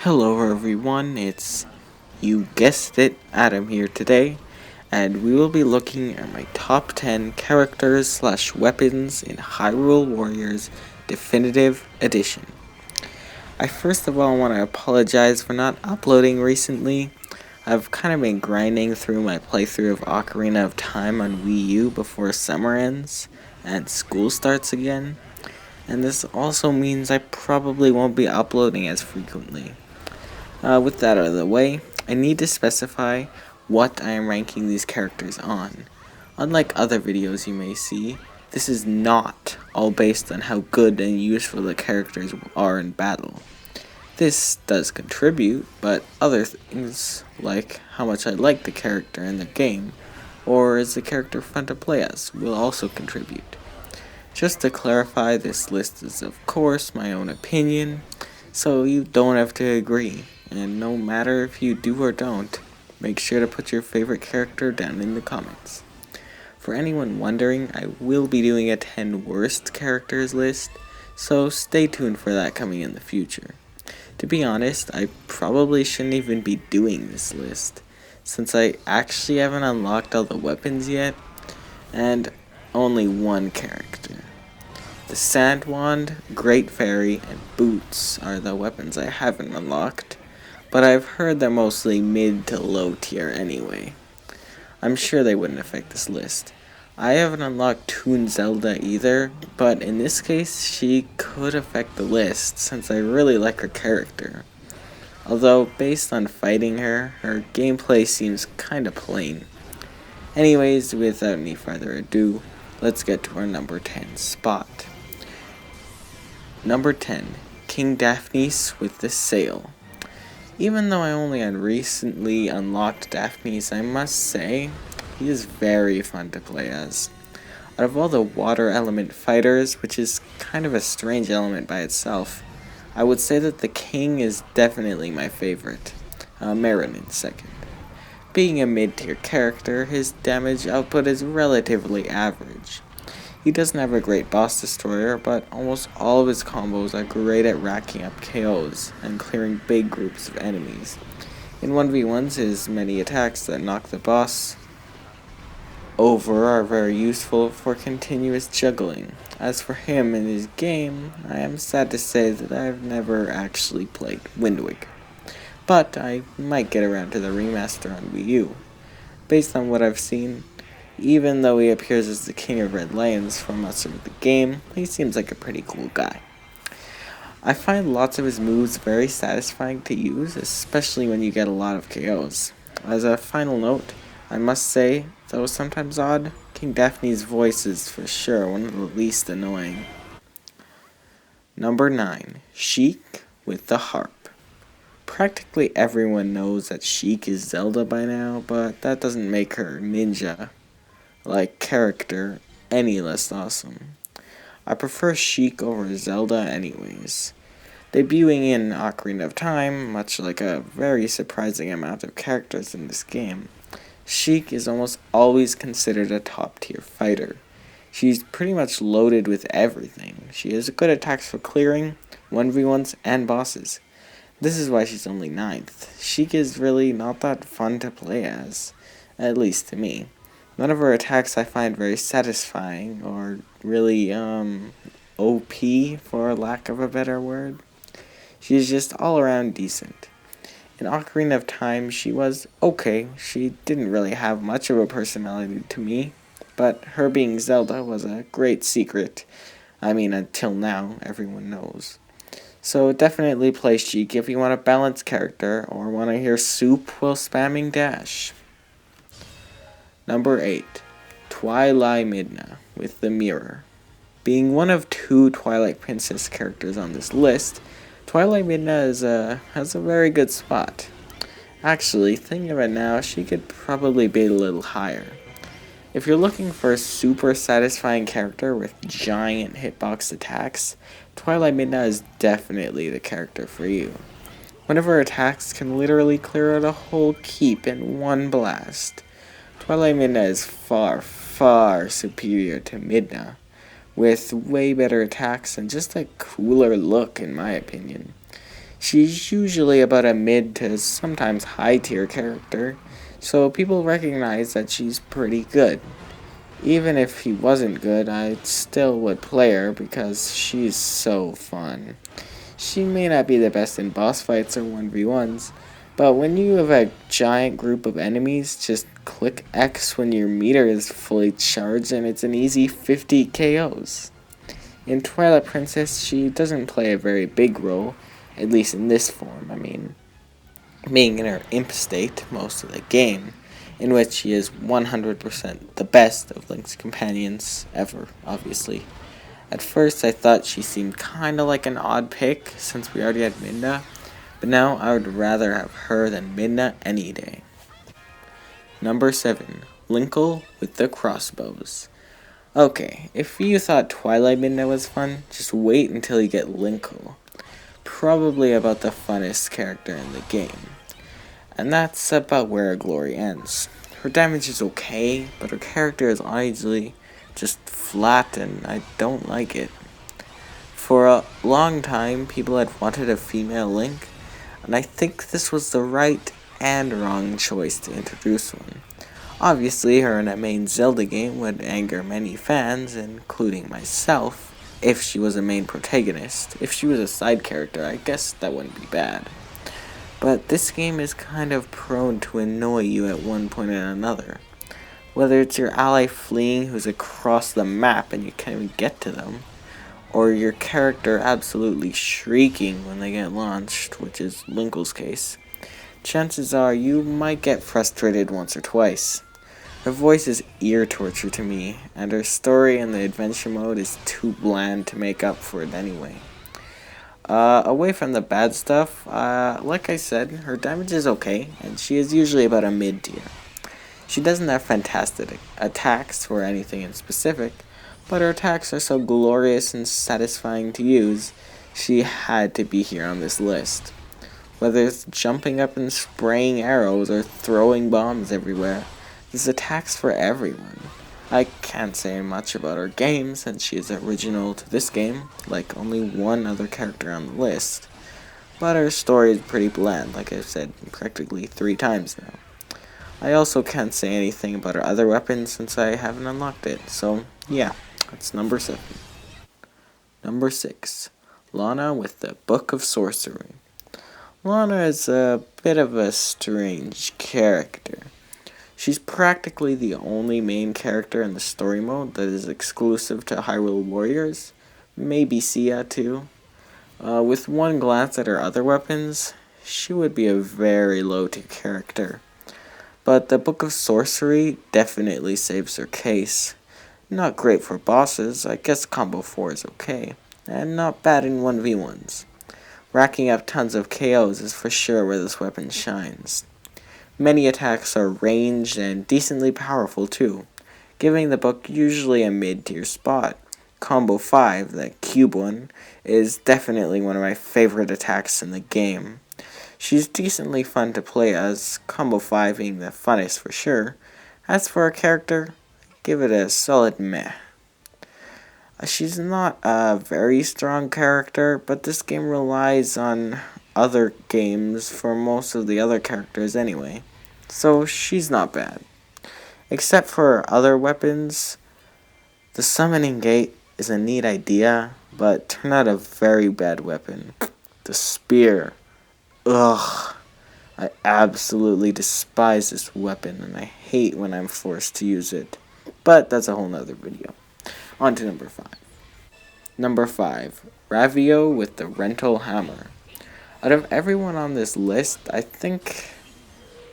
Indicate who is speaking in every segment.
Speaker 1: Hello everyone, you guessed it, Adam here today, and we will be looking at my top 10 characters slash weapons in Hyrule Warriors Definitive Edition. I first of all want to apologize for not uploading recently. I've kind of been grinding through my playthrough of Ocarina of Time on Wii U before summer ends and school starts again, and this also means I probably won't be uploading as frequently. With that out of the way, I need to specify what I am ranking these characters on. Unlike other videos you may see, this is not all based on how good and useful the characters are in battle. This does contribute, but other things, like how much I like the character in the game, or is the character fun to play as, will also contribute. Just to clarify, this list is of course my own opinion, so you don't have to agree. And no matter if you do or don't, make sure to put your favorite character down in the comments. For anyone wondering, I will be doing a 10 worst characters list, so stay tuned for that coming in the future. To be honest, I probably shouldn't even be doing this list, since I actually haven't unlocked all the weapons yet, and only one character. The Sand Wand, Great Fairy, and Boots are the weapons I haven't unlocked, but I've heard they're mostly mid to low tier anyway. I'm sure they wouldn't affect this list. I haven't unlocked Toon Zelda either, but in this case she could affect the list since I really like her character. Although based on fighting her gameplay seems kinda plain. Anyways, without any further ado, let's get to our number 10 spot. Number 10, King Daphnis with the Sail. Even though I only had recently unlocked Daphnis, I must say, he is very fun to play as. Out of all the water element fighters, which is kind of a strange element by itself, I would say that the king is definitely my favorite, Marin in second. Being a mid-tier character, his damage output is relatively average. He doesn't have a great boss destroyer, but almost all of his combos are great at racking up KOs and clearing big groups of enemies. In 1v1s, his many attacks that knock the boss over are very useful for continuous juggling. As for him and his game, I am sad to say that I've never actually played Wind Waker, but I might get around to the remaster on Wii U. Based on what I've seen, even though he appears as the King of Red Lions for much of the game, he seems like a pretty cool guy. I find lots of his moves very satisfying to use, especially when you get a lot of KOs. As a final note, I must say, though sometimes odd, King Daphne's voice is for sure one of the least annoying. Number 9, Sheik with the Harp. Practically everyone knows that Sheik is Zelda by now, but that doesn't make her ninja-like character any less awesome. I prefer Sheik over Zelda anyways. Debuting in Ocarina of Time, much like a very surprising amount of characters in this game, Sheik is almost always considered a top tier fighter. She's pretty much loaded with everything. She has good attacks for clearing, 1v1s, and bosses. This is why she's only 9th. Sheik is really not that fun to play as, at least to me. None of her attacks I find very satisfying, or really, OP, for lack of a better word. She's just all around decent. In Ocarina of Time, she was okay. She didn't really have much of a personality to me, but her being Zelda was a great secret. I mean, until now, everyone knows. So definitely play Sheik if you want a balanced character, or want to hear soup while spamming dash. Number 8, Twilight Midna with the Mirror. Being one of 2 Twilight Princess characters on this list, Twilight Midna has a very good spot. Actually, thinking of it now, she could probably be a little higher. If you're looking for a super satisfying character with giant hitbox attacks, Twilight Midna is definitely the character for you. One of her attacks can literally clear out a whole keep in one blast. Twilight Midna is far, far superior to Midna, with way better attacks and just a cooler look in my opinion. She's usually about a mid to sometimes high tier character, so people recognize that she's pretty good. Even if he wasn't good, I still would play her because she's so fun. She may not be the best in boss fights or 1v1s, but when you have a giant group of enemies, just click X when your meter is fully charged and it's an easy 50 KOs. In Twilight Princess, she doesn't play a very big role, at least in this form, being in her imp state most of the game, in which she is 100% the best of Link's companions ever, obviously. At first I thought she seemed kinda like an odd pick, since we already had Midna, but now I would rather have her than Midna any day. Number 7. Linkle with the crossbows. Okay, if you thought Twilight Midna was fun, just wait until you get Linkle. Probably about the funnest character in the game. And that's about where her glory ends. Her damage is okay, but her character is honestly just flat and I don't like it. For a long time, people had wanted a female Link, and I think this was the right and wrong choice to introduce one. Obviously, her in a main Zelda game would anger many fans, including myself, if she was a main protagonist. If she was a side character, I guess that wouldn't be bad. But this game is kind of prone to annoy you at one point or another. Whether it's your ally fleeing who's across the map and you can't even get to them, or your character absolutely shrieking when they get launched, which is Linkle's case, chances are you might get frustrated once or twice. Her voice is ear torture to me, and her story in the adventure mode is too bland to make up for it anyway. Away from the bad stuff, like I said, her damage is okay, and she is usually about a mid-tier. She doesn't have fantastic attacks or anything in specific, but her attacks are so glorious and satisfying to use, she had to be here on this list. Whether it's jumping up and spraying arrows or throwing bombs everywhere, there's attacks for everyone. I can't say much about her game since she is original to this game, like only one other character on the list. But her story is pretty bland, like I've said practically 3 times now. I also can't say anything about her other weapons since I haven't unlocked it, so yeah, that's number 7. Number 6. Lana with the Book of Sorcery. Lana is a bit of a strange character. She's practically the only main character in the story mode that is exclusive to Hyrule Warriors, maybe Sia too. With one glance at her other weapons, she would be a very low tier character. But the Book of Sorcery definitely saves her case. Not great for bosses, I guess combo 4 is okay, and not bad in 1v1s. Racking up tons of KOs is for sure where this weapon shines. Many attacks are ranged and decently powerful too, giving the book usually a mid-tier spot. Combo 5, the cube one, is definitely one of my favorite attacks in the game. She's decently fun to play as, Combo 5 being the funnest for sure. As for her character, give it a solid meh. She's not a very strong character, but this game relies on other games for most of the other characters anyway, so she's not bad. Except for other weapons, the summoning gate is a neat idea, but turned out a very bad weapon. The spear. Ugh. I absolutely despise this weapon, and I hate when I'm forced to use it. But that's a whole nother video. On to number 5. Number 5. Ramiro with the rental hammer. Out of everyone on this list, I think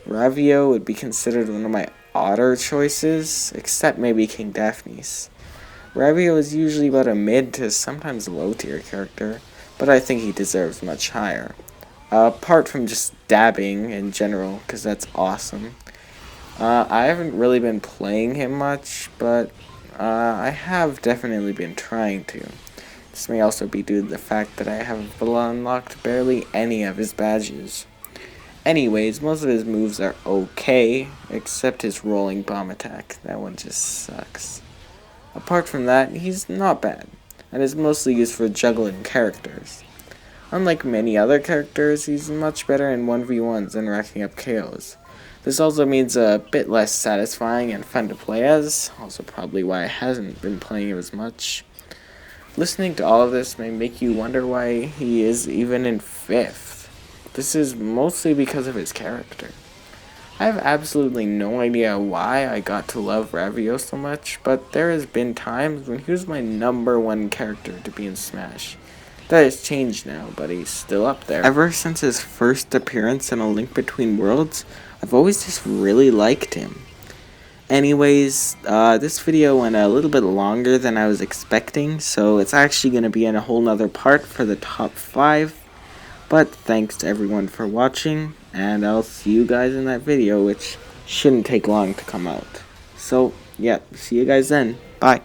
Speaker 1: Ramiro would be considered one of my odder choices, except maybe King Daphne's. Ramiro is usually about a mid to sometimes low tier character, but I think he deserves much higher. Apart from just dabbing in general, because that's awesome. I haven't really been playing him much, but I have definitely been trying to. This may also be due to the fact that I have unlocked barely any of his badges. Anyways, most of his moves are okay, except his rolling bomb attack. That one just sucks. Apart from that, he's not bad, and is mostly used for juggling characters. Unlike many other characters, he's much better in 1v1s and racking up KOs. This also means a bit less satisfying and fun to play as, also probably why I hasn't been playing him as much. Listening to all of this may make you wonder why he is even in 5th. This is mostly because of his character. I have absolutely no idea why I got to love Ramiro so much, but there has been times when he was my #1 character to be in Smash. That has changed now, but he's still up there. Ever since his first appearance in A Link Between Worlds, I've always just really liked him. Anyways, this video went a little bit longer than I was expecting, so it's actually going to be in a whole nother part for the top 5. But thanks to everyone for watching, and I'll see you guys in that video, which shouldn't take long to come out. So, yeah, see you guys then. Bye.